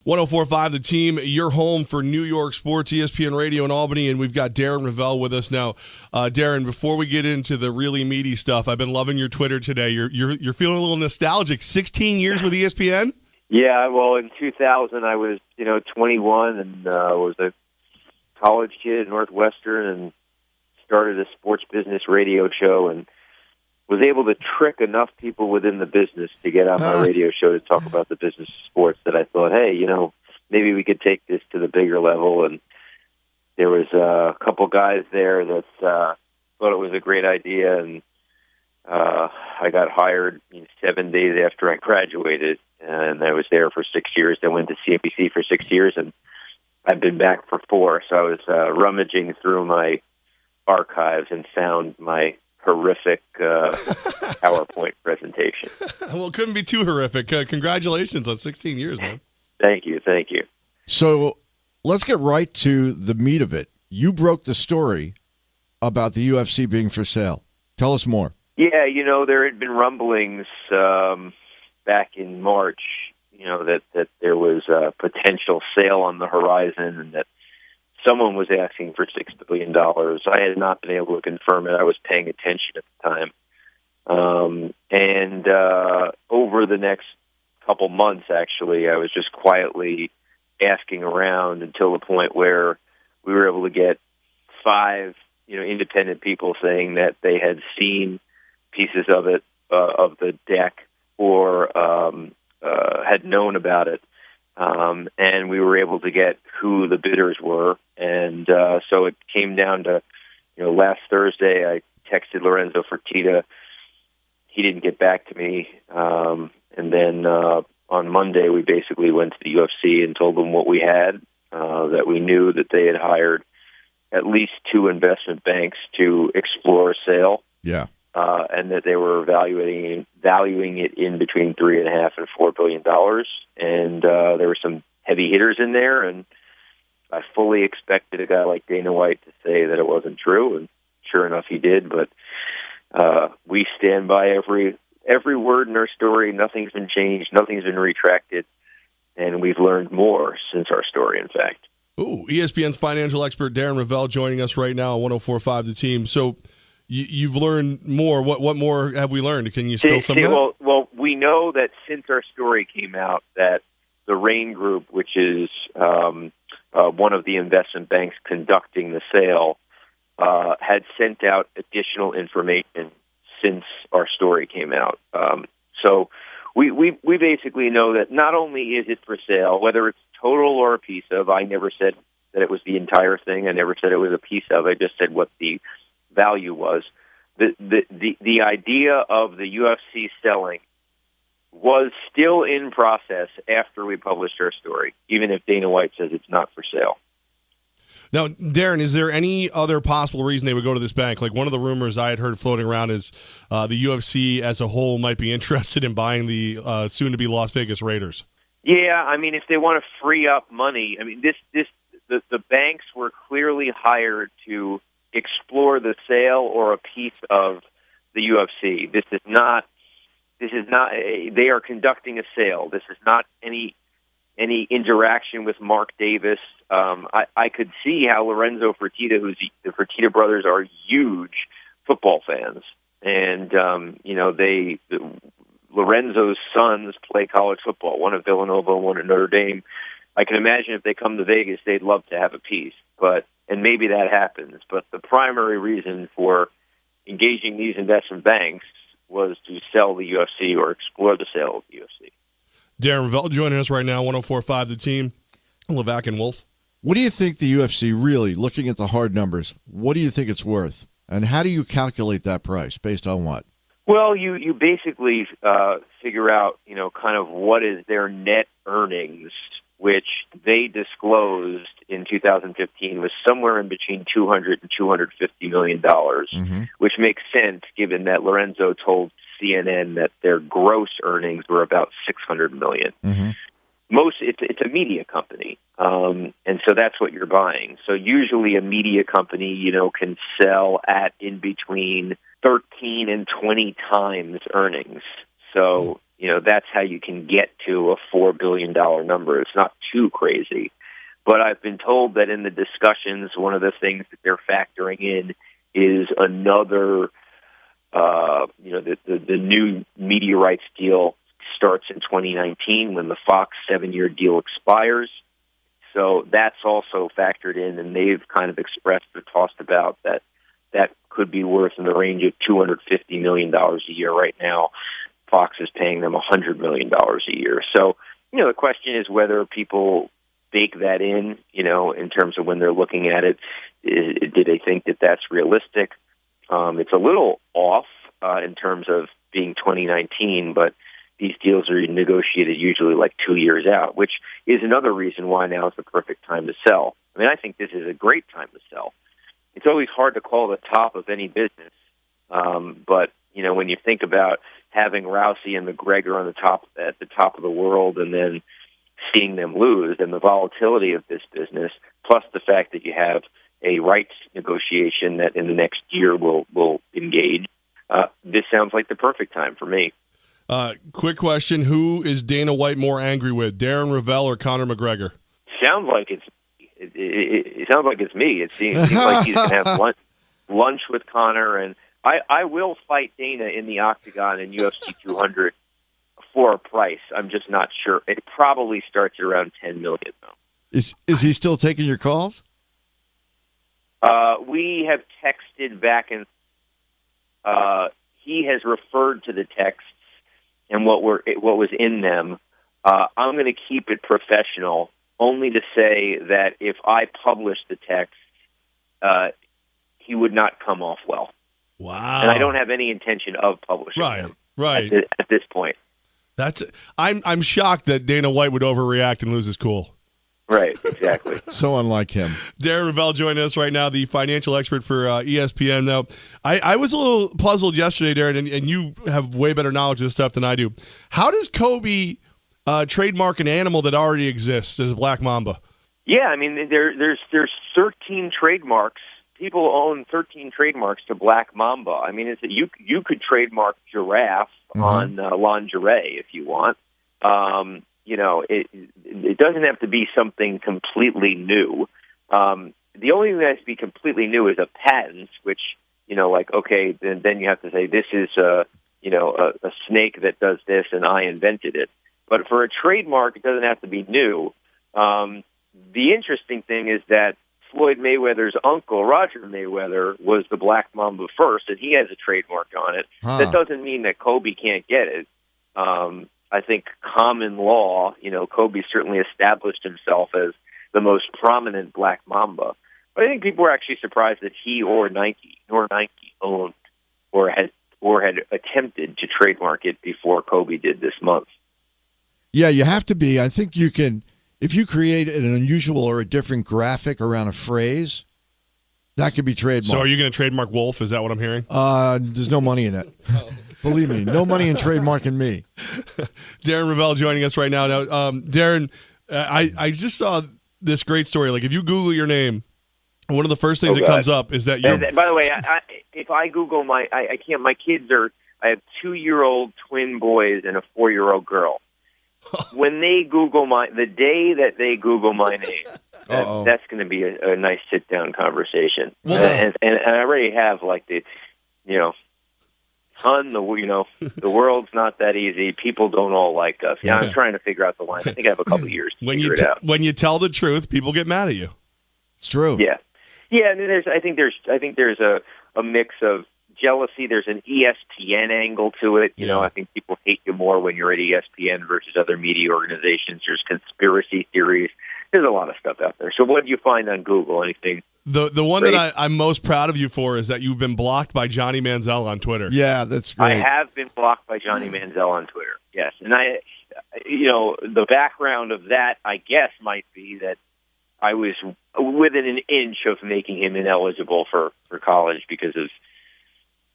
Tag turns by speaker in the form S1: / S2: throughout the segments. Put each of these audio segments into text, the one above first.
S1: 104.5 The Team, your home for New York sports, ESPN Radio in Albany, and we've got Darren Rovell with us now. Darren, before we get into the really meaty stuff, I've been loving your Twitter today. You're feeling a little nostalgic. 16 years with ESPN?
S2: Yeah, well, in 2000 I was 21 and was a college kid at Northwestern and started a sports business radio show and was able to trick enough people within the business to get on my radio show to talk about the business of sports that I thought, hey, maybe we could take this to the bigger level. And there was a couple guys there that thought it was a great idea, and I got hired 7 days after I graduated, and I was there for 6 years. I went to CNBC for 6 years, and I've been back for 4. So I was rummaging through my archives and found my horrific PowerPoint presentation.
S1: Well, it couldn't be too horrific. Congratulations on 16 years, man.
S2: Thank you.
S3: So let's get right to the meat of it. You broke the story about the UFC being for sale. Tell us more.
S2: Yeah, there had been rumblings back in March, that there was a potential sale on the horizon and that someone was asking for $6 billion. I had not been able to confirm it. I was paying attention at the time. And over the next couple months, actually, I was just quietly asking around until the point where we were able to get 5, independent people saying that they had seen pieces of it, of the deck, or had known about it. And we were able to get who the bidders were. And so it came down to, last Thursday, I texted Lorenzo Fertitta. He didn't get back to me. And then on Monday, we basically went to the UFC and told them what we had, that we knew that they had hired at least 2 investment banks to explore a sale.
S3: Yeah.
S2: And that they were valuing it in between $3.5 and $4 billion. And there were some heavy hitters in there, and I fully expected a guy like Dana White to say that it wasn't true, and sure enough, he did. But we stand by every word in our story. Nothing's been changed. Nothing's been retracted, and we've learned more since our story, in fact.
S1: Ooh, ESPN's financial expert Darren Rovell joining us right now on 104.5 The Team. So you've learned more. What more have we learned? Can you spill some of that?
S2: Well, we know that since our story came out, that the Rain Group, which is one of the investment banks conducting the sale, had sent out additional information since our story came out. So we basically know that not only is it for sale, whether it's total or a piece of. I never said that it was the entire thing. I never said it was a piece of. I just said what the value was. The idea of the UFC selling was still in process after we published our story, even if Dana White says it's not for sale.
S1: Now, Darren, is there any other possible reason they would go to this bank? Like, one of the rumors I had heard floating around is the UFC as a whole might be interested in buying the soon-to-be Las Vegas Raiders.
S2: Yeah, I mean, if they want to free up money, I mean, the banks were clearly hired to explore the sale or a piece of the UFC. This is not. They are conducting a sale. This is not any interaction with Mark Davis. I could see how Lorenzo Fertitta, the Fertitta brothers, are huge football fans, and Lorenzo's sons play college football. One at Villanova, one at Notre Dame. I can imagine if they come to Vegas, they'd love to have a piece, and maybe that happens. But the primary reason for engaging these investment banks was to sell the UFC or explore the sale of the UFC.
S1: Darren Rovell joining us right now, 104.5 The Team, Levack and Wolf.
S3: What do you think the UFC really, looking at the hard numbers, what do you think it's worth? And how do you calculate that price? Based on what?
S2: Well, you basically figure out, kind of what is their net earnings, which they disclosed in 2015 was somewhere in between $200 and $250 million, which makes sense given that Lorenzo told CNN that their gross earnings were about $600 million. It's a media company, and so that's what you're buying. So usually a media company, can sell at in between 13 and 20 times earnings. So that's how you can get to a $4 billion number. It's not too crazy. But I've been told that in the discussions, one of the things that they're factoring in is another, the new media rights deal starts in 2019 when the Fox 7-year deal expires. So that's also factored in, and they've kind of expressed or tossed about that could be worth in the range of $250 million a year right now. Fox is paying them $100 million a year. So, the question is whether people bake that in terms of when they're looking at it. Do they think that that's realistic? It's a little off in terms of being 2019, but these deals are negotiated usually like 2 years out, which is another reason why now is the perfect time to sell. I mean, I think this is a great time to sell. It's always hard to call the top of any business, but when you think about having Rousey and McGregor on at the top of the world, and then seeing them lose, and the volatility of this business, plus the fact that you have a rights negotiation that in the next year will engage, this sounds like the perfect time for me.
S1: Quick question: who is Dana White more angry with, Darren Rovell or Conor McGregor?
S2: Sounds like it sounds like it's me. It seems like he's going to have lunch with Conor, and I will fight Dana in the octagon in UFC 200 for a price. I'm just not sure. It probably starts around $10 million, though.
S3: Is he still taking your calls?
S2: We have texted back, and he has referred to the texts and what was in them. I'm going to keep it professional, only to say that if I publish the text, he would not come off well.
S1: Wow!
S2: And I don't have any intention of publishing them.
S1: Right.
S2: At this point.
S1: I'm shocked that Dana White would overreact and lose his cool.
S2: Right, exactly.
S3: So unlike him.
S1: Darren Rovell joining us right now, the financial expert for ESPN. Now, I was a little puzzled yesterday, Darren, and you have way better knowledge of this stuff than I do. How does Kobe trademark an animal that already exists as a black mamba?
S2: Yeah, I mean, there's 13 trademarks. People own 13 trademarks to black mamba. I mean, you could trademark giraffe on lingerie if you want. It doesn't have to be something completely new. The only thing that has to be completely new is a patent, which, okay, then you have to say this is a snake that does this and I invented it. But for a trademark, it doesn't have to be new. The interesting thing is that Floyd Mayweather's uncle, Roger Mayweather, was the black mamba first, and he has a trademark on it. That doesn't mean that Kobe can't get it. I think common law, Kobe certainly established himself as the most prominent black mamba. But I think people were actually surprised that he or Nike owned or had attempted to trademark it before Kobe did this month.
S3: Yeah, you have to be. I think you can, if you create an unusual or a different graphic around a phrase, that could be trademarked.
S1: So are you going to trademark Wolf? Is that what I'm hearing?
S3: There's no money in it. Believe me, no money in trademarking me.
S1: Darren Rovell joining us right now. Now, Darren, I just saw this great story. Like, if you Google your name, one of the first things that comes up is that you're...
S2: By the way, if I Google I can't, my kids are... I have 2-year-old twin boys and a 4-year-old girl. When they Google the day that they Google my name, that's going to be a nice sit-down conversation. And I already have, son, the world's not that easy. People don't all like us. Yeah, I'm trying to figure out the line. I think I have a couple of years to figure it out.
S1: When you tell the truth, people get mad at you.
S3: It's true.
S2: Yeah. And I think there's a mix of jealousy. There's an ESPN angle to it. I think people hate you more when you're at ESPN versus other media organizations. There's conspiracy theories. There's a lot of stuff out there. So what do you find on Google? Anything?
S1: The one that I'm most proud of you for is that you've been blocked by Johnny Manziel on Twitter.
S3: Yeah, that's great.
S2: I have been blocked by Johnny Manziel on Twitter. Yes, and the background of that, I guess, might be that I was within an inch of making him ineligible for college because of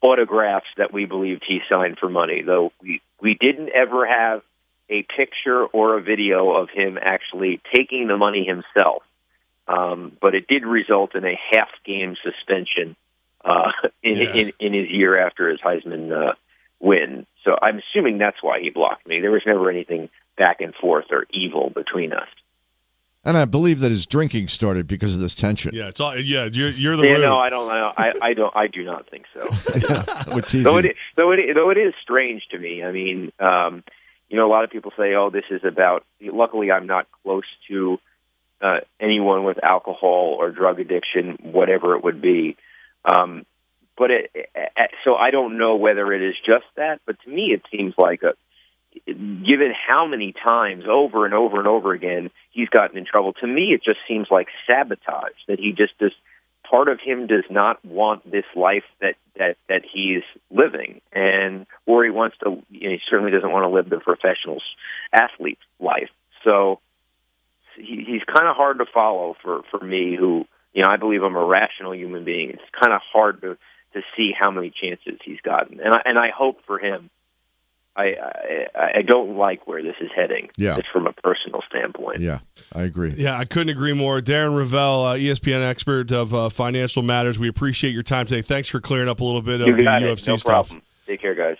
S2: autographs that we believed he signed for money. Though we didn't ever have a picture or a video of him actually taking the money himself. But it did result in a half-game suspension in his year after his Heisman win. So I'm assuming that's why he blocked me. There was never anything back and forth or evil between us.
S3: And I believe that his drinking started because of this tension.
S1: Yeah, it's all. Yeah, you're the.
S2: Yeah,
S1: root.
S2: no, I don't. I do not think so.
S3: Though
S2: it is strange to me. I mean, a lot of people say, "Oh, this is about." Luckily, I'm not close to anyone with alcohol or drug addiction, whatever it would be. So I don't know whether it is just that. But to me, it seems like given how many times over and over and over again he's gotten in trouble, to me it just seems like sabotage, that he just does. Part of him does not want this life that he's living, or he wants to. He certainly doesn't want to live the professional athlete life. So he's kind of hard to follow for me, who I believe I'm a rational human being. It's kind of hard to see how many chances he's gotten, and I hope for him. I don't like where this is heading, just from a personal standpoint.
S3: Yeah, I agree.
S1: Yeah, I couldn't agree more. Darren Rovell, ESPN expert of financial matters. We appreciate your time today. Thanks for clearing up a little bit of the UFC
S2: no
S1: stuff.
S2: Problem. Take care, guys.